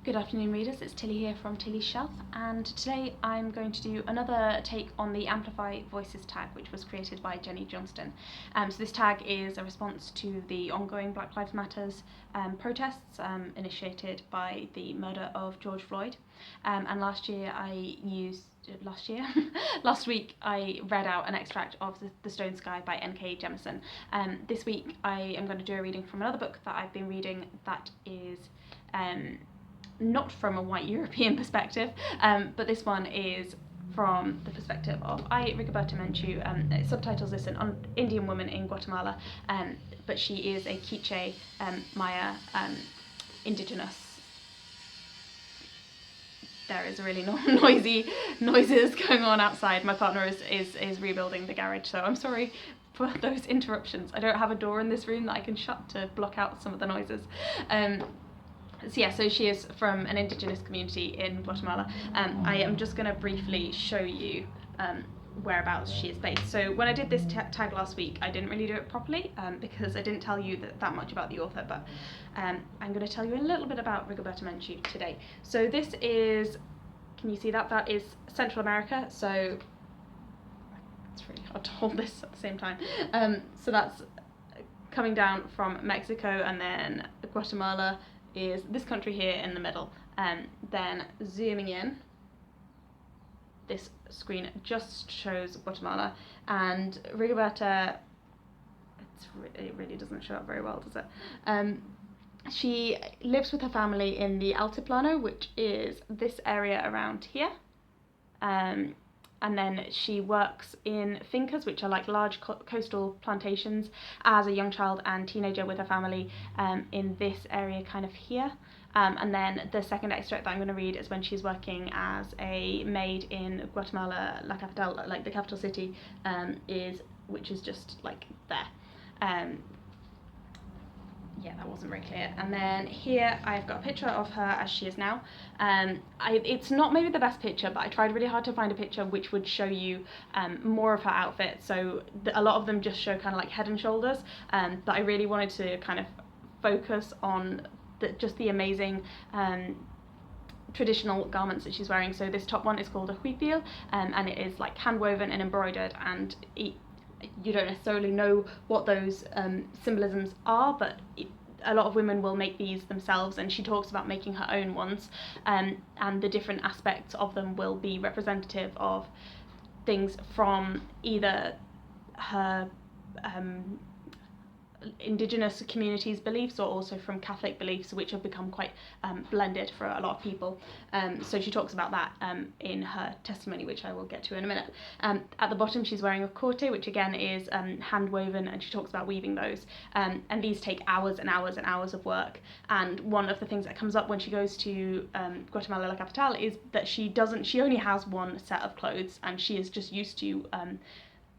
Good afternoon readers, it's Tilly here from Tilly's Shelf, and today I'm going to do another take on the Amplify Voices tag, which was created by Jennie Johnston. So this tag is a response to the ongoing Black Lives Matters protests initiated by the murder of George Floyd. And last week I read out an extract of The Stone Sky by N.K. Jemisin. This week I am going to do a reading from another book that I've been reading that is not from a white European perspective, but this one is from the perspective of Rigoberta Menchú. It subtitles this an Indian woman in Guatemala, but she is a Quiche Maya indigenous. There is really noises going on outside. My partner is rebuilding the garage, so I'm sorry for those interruptions. I don't have a door in this room that I can shut to block out some of the noises. So she is from an indigenous community in Guatemala. I am just going to briefly show you whereabouts she is based. So when I did this tag last week, I didn't really do it properly because I didn't tell you that much about the author, but I'm going to tell you a little bit about Rigoberta Menchú today. So this is, can you see that? That is Central America, so it's really hard to hold this at the same time. So that's coming down from Mexico, and then Guatemala is this country here in the middle. Then zooming in, this screen just shows Guatemala, and Rigoberta, it really doesn't show up very well, does it? She lives with her family in the Altiplano, which is this area around here. And then she works in fincas, which are like large coastal plantations, as a young child and teenager with her family in this area kind of here. And then the second extract that I'm going to read is when she's working as a maid in Guatemala, La Capital, like the capital city, which is just like there. Yeah, that wasn't very clear. And then here I've got a picture of her as she is now. It's not maybe the best picture, but I tried really hard to find a picture which would show you more of her outfit. So a lot of them just show kind of like head and shoulders, but I really wanted to kind of focus on just the amazing traditional garments that she's wearing. So this top one is called a huipil, and it is like hand woven and embroidered, and you don't necessarily know what those symbolisms are, but a lot of women will make these themselves, and she talks about making her own ones, and the different aspects of them will be representative of things from either her indigenous communities' beliefs, or also from Catholic beliefs, which have become quite blended for a lot of people. So she talks about that in her testimony, which I will get to in a minute. At the bottom she's wearing a corte, which again is hand woven, and she talks about weaving those, and these take hours and hours and hours of work. And one of the things that comes up when she goes to Guatemala La Capital is that she only has one set of clothes, and she is just used to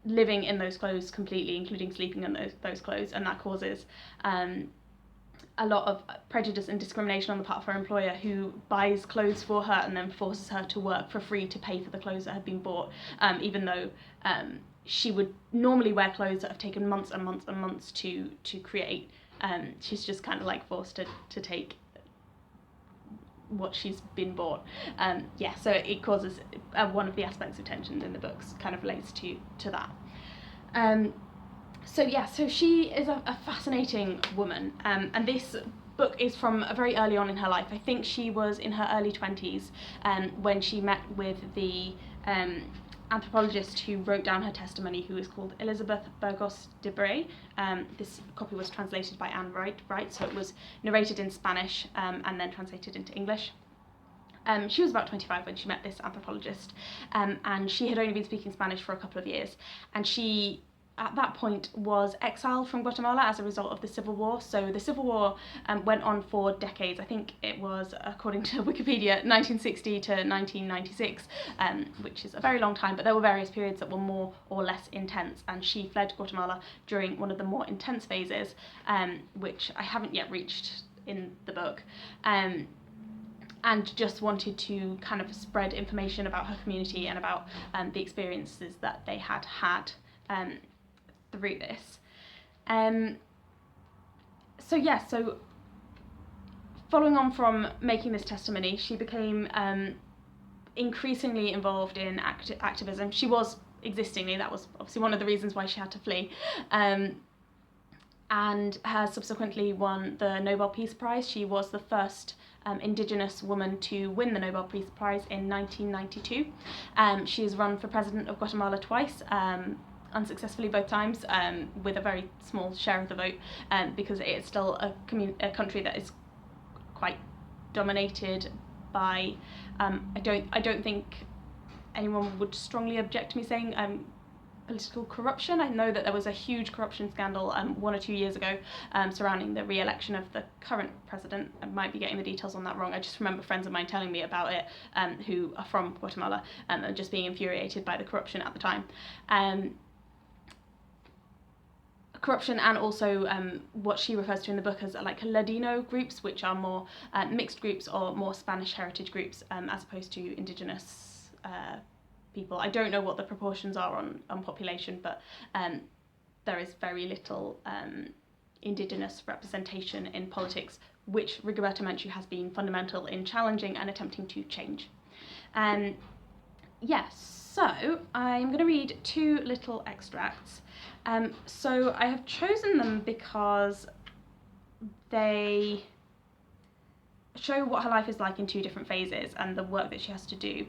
living in those clothes completely, including sleeping in those clothes, and that causes a lot of prejudice and discrimination on the part of her employer, who buys clothes for her and then forces her to work for free to pay for the clothes that have been bought, even though she would normally wear clothes that have taken months and months and months to create. She's just kind of like forced to take what she's been bought. So it causes one of the aspects of tension in the books kind of relates to that. So she is a fascinating woman, and this book is from very early on in her life. I think she was in her early 20s when she met with the anthropologist who wrote down her testimony, who is called Elisabeth Burgos-Debray. This copy was translated by Ann Wright, so it was narrated in Spanish and then translated into English. She was about 25 when she met this anthropologist, and she had only been speaking Spanish for a couple of years, and she at that point was exiled from Guatemala as a result of the Civil War. So the Civil War went on for decades. I think it was, according to Wikipedia, 1960 to 1996, which is a very long time, but there were various periods that were more or less intense, and she fled Guatemala during one of the more intense phases, which I haven't yet reached in the book. And just wanted to kind of spread information about her community and about the experiences that they had through this. So following on from making this testimony, she became increasingly involved in activism. She was existingly, that was obviously one of the reasons why she had to flee, and has subsequently won the Nobel Peace Prize. She was the first Indigenous woman to win the Nobel Peace Prize in 1992. She has run for president of Guatemala twice, unsuccessfully both times, with a very small share of the vote, because it is still a country that is quite dominated by, I don't think anyone would strongly object to me saying political corruption. I know that there was a huge corruption scandal 1 or 2 years ago surrounding the re-election of the current president. I might be getting the details on that wrong. I just remember friends of mine telling me about it who are from Guatemala and just being infuriated by the corruption at the time. Corruption, and also what she refers to in the book as like Ladino groups, which are more mixed groups or more Spanish heritage groups, as opposed to indigenous people. I don't know what the proportions are on population, but there is very little indigenous representation in politics, which Rigoberta Menchú has been fundamental in challenging and attempting to change. Yes, so I'm going to read 2 little extracts. So I have chosen them because they show what her life is like in 2 different phases and the work that she has to do.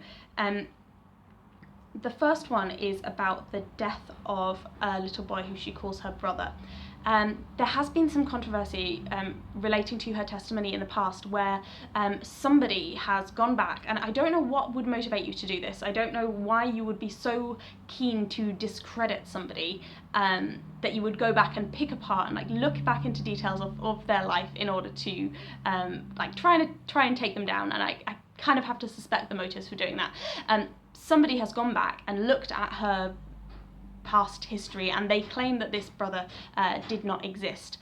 The first one is about the death of a little boy who she calls her brother. There has been some controversy relating to her testimony in the past where somebody has gone back, and I don't know what would motivate you to do this. I don't know why you would be so keen to discredit somebody that you would go back and pick apart and like look back into details of their life in order to like try and take them down. And I kind of have to suspect the motives for doing that. Somebody has gone back and looked at her past history, and they claim that this brother did not exist.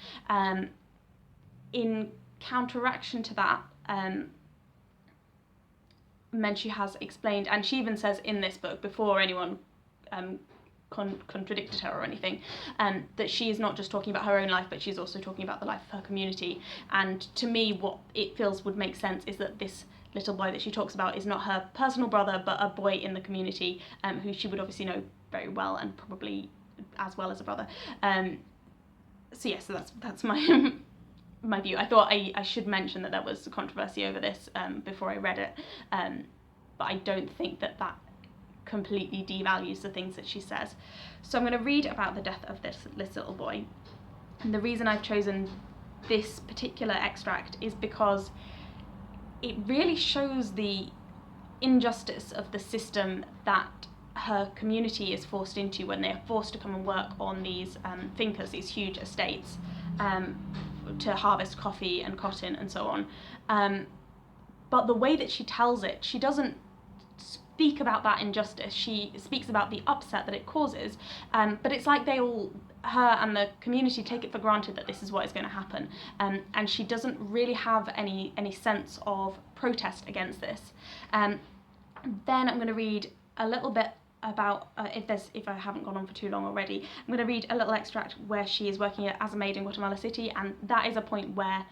In counteraction to that, Menchú has explained, and she even says in this book, before anyone contradicted her or anything, that she is not just talking about her own life, but she's also talking about the life of her community. And to me, what it feels would make sense is that this little boy that she talks about is not her personal brother, but a boy in the community who she would obviously know very well, and probably as well as a brother. So yes, so that's my my view. I thought I should mention that there was controversy over this before I read it, but I don't think that completely devalues the things that she says. So I'm going to read about the death of this little boy, and the reason I've chosen this particular extract is because it really shows the injustice of the system that her community is forced into when they are forced to come and work on these fincas, these huge estates, to harvest coffee and cotton and so on. But the way that she tells it, she doesn't speak about that injustice. She speaks about the upset that it causes, but it's like her and the community take it for granted that this is what is going to happen, and she doesn't really have any sense of protest against this. Then I'm going to read a little bit about, if I haven't gone on for too long already, I'm going to read a little extract where she is working as a maid in Guatemala City, and that is a point where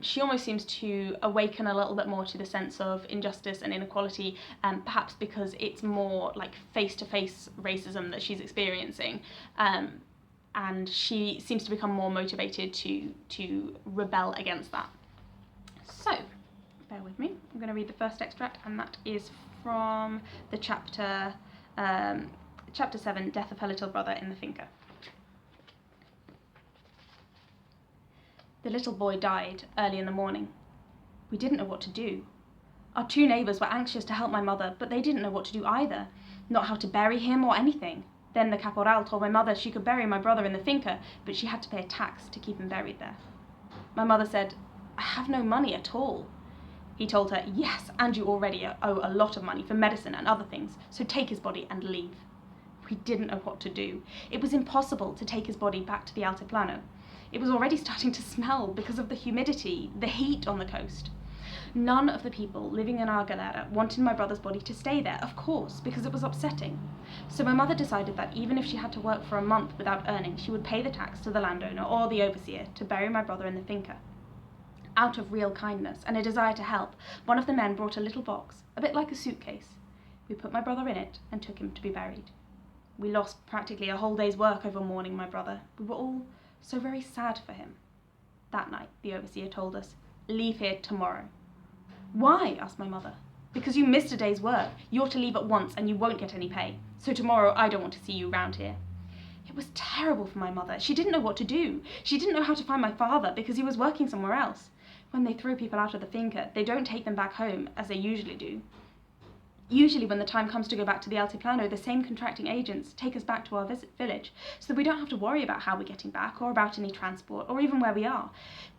she almost seems to awaken a little bit more to the sense of injustice and inequality, perhaps because it's more like face-to-face racism that she's experiencing, and she seems to become more motivated to rebel against that. So, bear with me, I'm going to read the first extract, and that is from the chapter 7, Death of Her Little Brother in the Finca. The little boy died early in the morning. We didn't know what to do. Our 2 neighbours were anxious to help my mother, but they didn't know what to do either, not how to bury him or anything. Then the caporal told my mother she could bury my brother in the finca, but she had to pay a tax to keep him buried there. My mother said, "I have no money at all." He told her, "Yes, and you already owe a lot of money for medicine and other things, so take his body and leave." We didn't know what to do. It was impossible to take his body back to the Altiplano. It was already starting to smell because of the humidity, the heat on the coast. None of the people living in our galera wanted my brother's body to stay there, of course, because it was upsetting. So my mother decided that even if she had to work for a month without earning, she would pay the tax to the landowner or the overseer to bury my brother in the finca. Out of real kindness and a desire to help, one of the men brought a little box, a bit like a suitcase. We put my brother in it and took him to be buried. We lost practically a whole day's work over mourning my brother. We were all so very sad for him. That night, the overseer told us, "Leave here tomorrow." "Why?" asked my mother. "Because you missed a day's work. You're to leave at once and you won't get any pay. So tomorrow I don't want to see you round here." It was terrible for my mother. She didn't know what to do. She didn't know how to find my father because he was working somewhere else. When they throw people out of the finca, they don't take them back home, as they usually do. Usually when the time comes to go back to the Altiplano, the same contracting agents take us back to our village, so that we don't have to worry about how we're getting back, or about any transport, or even where we are.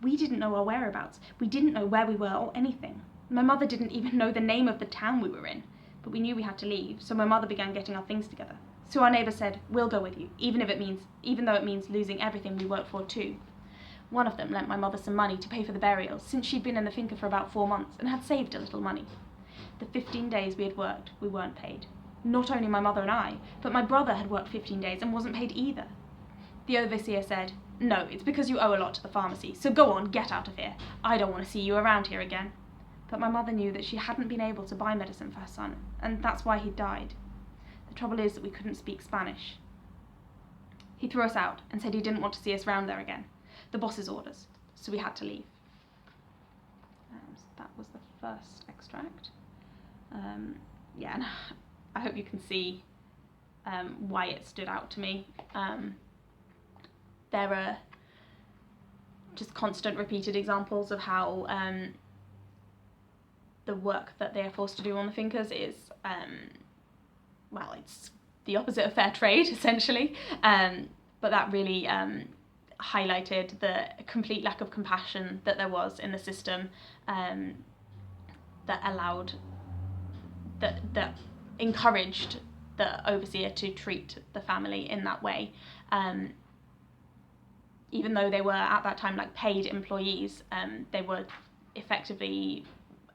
We didn't know our whereabouts. We didn't know where we were or anything. My mother didn't even know the name of the town we were in, but we knew we had to leave, so my mother began getting our things together. So our neighbour said, "We'll go with you, even though it means losing everything we worked for too." One of them lent my mother some money to pay for the burial, since she'd been in the finca for about 4 months and had saved a little money. The 15 days we had worked, we weren't paid. Not only my mother and I, but my brother had worked 15 days and wasn't paid either. The overseer said, "No, it's because you owe a lot to the pharmacy, so go on, get out of here. I don't want to see you around here again." But my mother knew that she hadn't been able to buy medicine for her son, and that's why he died. The trouble is that we couldn't speak Spanish. He threw us out and said he didn't want to see us round there again. The boss's orders, so we had to leave. That was the first extract. Yeah, and I hope you can see why it stood out to me. There are just constant repeated examples of how the work that they are forced to do on the fincas is, well, it's the opposite of fair trade, essentially. But that really highlighted the complete lack of compassion that there was in the system, that allowed, that encouraged the overseer to treat the family in that way. Even though they were at that time like paid employees, they were effectively,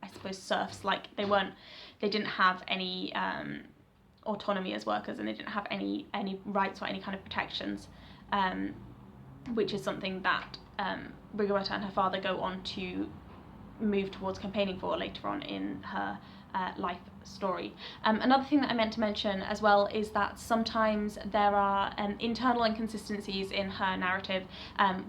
I suppose, serfs. Like they didn't have any autonomy as workers, and they didn't have any rights or any kind of protections, which is something that Rigoberta and her father go on to move towards campaigning for later on in her life story. Another thing that I meant to mention as well is that sometimes there are internal inconsistencies in her narrative,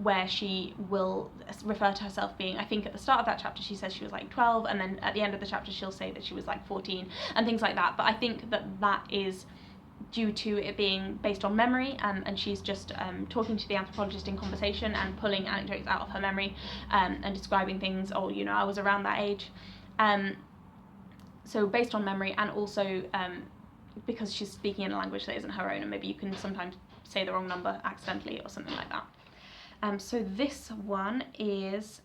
where she will refer to herself being, I think at the start of that chapter she says she was like 12, and then at the end of the chapter she'll say that she was like 14 and things like that. But I think that that is due to it being based on memory, and she's just talking to the anthropologist in conversation and pulling anecdotes out of her memory, and describing things, oh, you know, I was around that age. So based on memory, and also because she's speaking in a language that isn't her own, and maybe you can sometimes say the wrong number accidentally or something like that. So this one is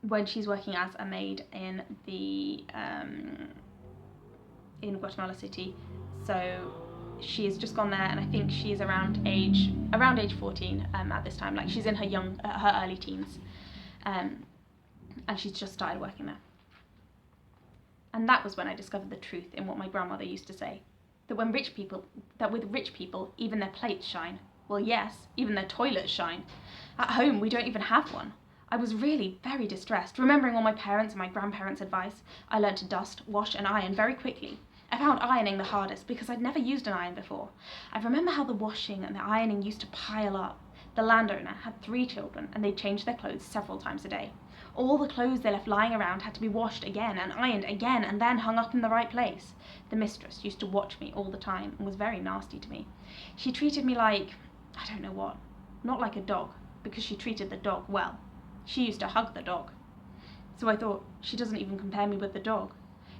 when she's working as a maid in the in Guatemala City. So she has just gone there, and I think she's around age 14 at this time. Like she's in her early teens, and she's just started working there. And that was when I discovered the truth in what my grandmother used to say, that with rich people, even their plates shine. Well, yes, even their toilets shine. At home, we don't even have one. I was really very distressed. Remembering all my parents' and my grandparents' advice, I learned to dust, wash, and iron very quickly. I found ironing the hardest because I'd never used an iron before. I remember how the washing and the ironing used to pile up. The landowner had 3 children, and they'd change their clothes several times a day. All the clothes they left lying around had to be washed again and ironed again and then hung up in the right place. The mistress used to watch me all the time and was very nasty to me. She treated me like, I don't know what, not like a dog, because she treated the dog well. She used to hug the dog. So I thought, she doesn't even compare me with the dog.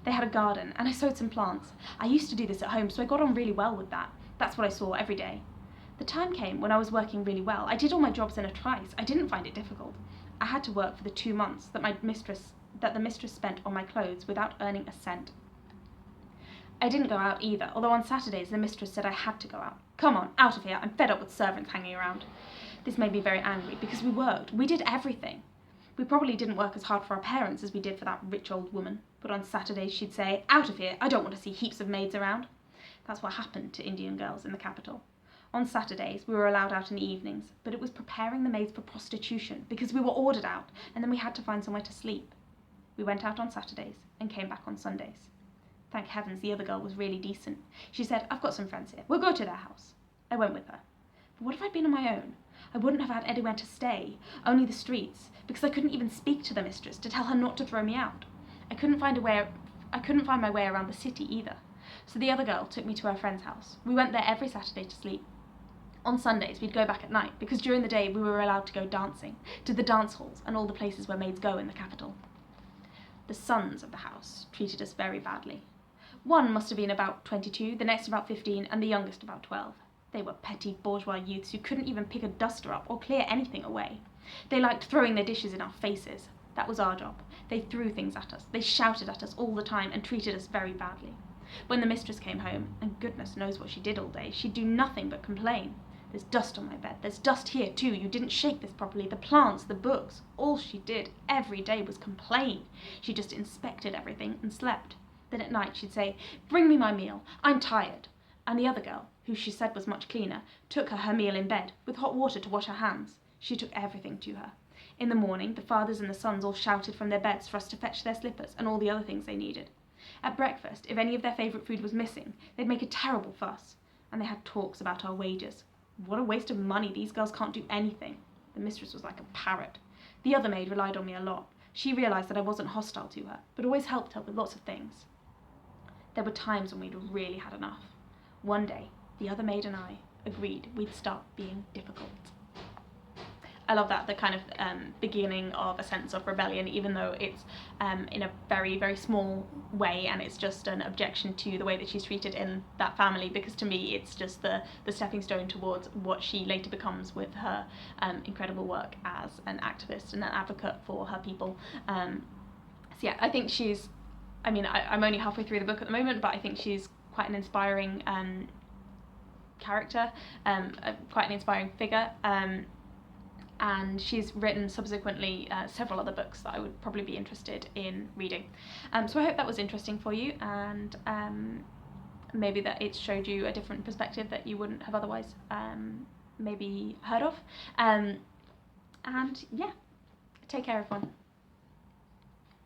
They had a garden, and I sowed some plants. I used to do this at home, so I got on really well with that. That's what I saw every day. The time came when I was working really well. I did all my jobs in a trice. I didn't find it difficult. I had to work for the 2 months that the mistress spent on my clothes without earning a cent. I didn't go out either, although on Saturdays the mistress said I had to go out. "Come on, out of here, I'm fed up with servants hanging around." This made me very angry because we worked. We did everything. We probably didn't work as hard for our parents as we did for that rich old woman, but on Saturdays she'd say, "Out of here, I don't want to see heaps of maids around." That's what happened to Indian girls in the capital. On Saturdays, we were allowed out in the evenings, but it was preparing the maids for prostitution because we were ordered out and then we had to find somewhere to sleep. We went out on Saturdays and came back on Sundays. Thank heavens the other girl was really decent. She said, "I've got some friends here. We'll go to their house." I went with her. But what if I'd been on my own? I wouldn't have had anywhere to stay, only the streets, because I couldn't even speak to the mistress to tell her not to throw me out. I couldn't find my way around the city either. So the other girl took me to her friend's house. We went there every Saturday to sleep. On Sundays, we'd go back at night, because during the day we were allowed to go dancing, to the dance halls and all the places where maids go in the capital. The sons of the house treated us very badly. One must have been about 22, the next about 15, and the youngest about 12. They were petty bourgeois youths who couldn't even pick a duster up or clear anything away. They liked throwing their dishes in our faces. That was our job. They threw things at us. They shouted at us all the time and treated us very badly. When the mistress came home, and goodness knows what she did all day, she'd do nothing but complain. "There's dust on my bed. There's dust here too. You didn't shake this properly. The plants, the books." All she did every day was complain. She just inspected everything and slept. Then at night she'd say, "Bring me my meal. I'm tired." And the other girl, who she said was much cleaner, took her meal in bed, with hot water to wash her hands. She took everything to her. In the morning, the fathers and the sons all shouted from their beds for us to fetch their slippers and all the other things they needed. At breakfast, if any of their favourite food was missing, they'd make a terrible fuss. And they had talks about our wages. What a waste of money, these girls can't do anything. The mistress was like a parrot. The other maid relied on me a lot. She realised that I wasn't hostile to her, but always helped her with lots of things. There were times when we'd really had enough. One day, the other maid and I agreed we'd start being difficult. I love that, the kind of beginning of a sense of rebellion, even though it's in a very, very small way, and it's just an objection to the way that she's treated in that family, because to me it's just the stepping stone towards what she later becomes with her incredible work as an activist and an advocate for her people. So yeah, I think she's, I'm only halfway through the book at the moment, but I think she's quite an inspiring character, quite an inspiring figure. And she's written subsequently several other books that I would probably be interested in reading. So I hope that was interesting for you, and maybe that it showed you a different perspective that you wouldn't have otherwise maybe heard of. And yeah, take care everyone.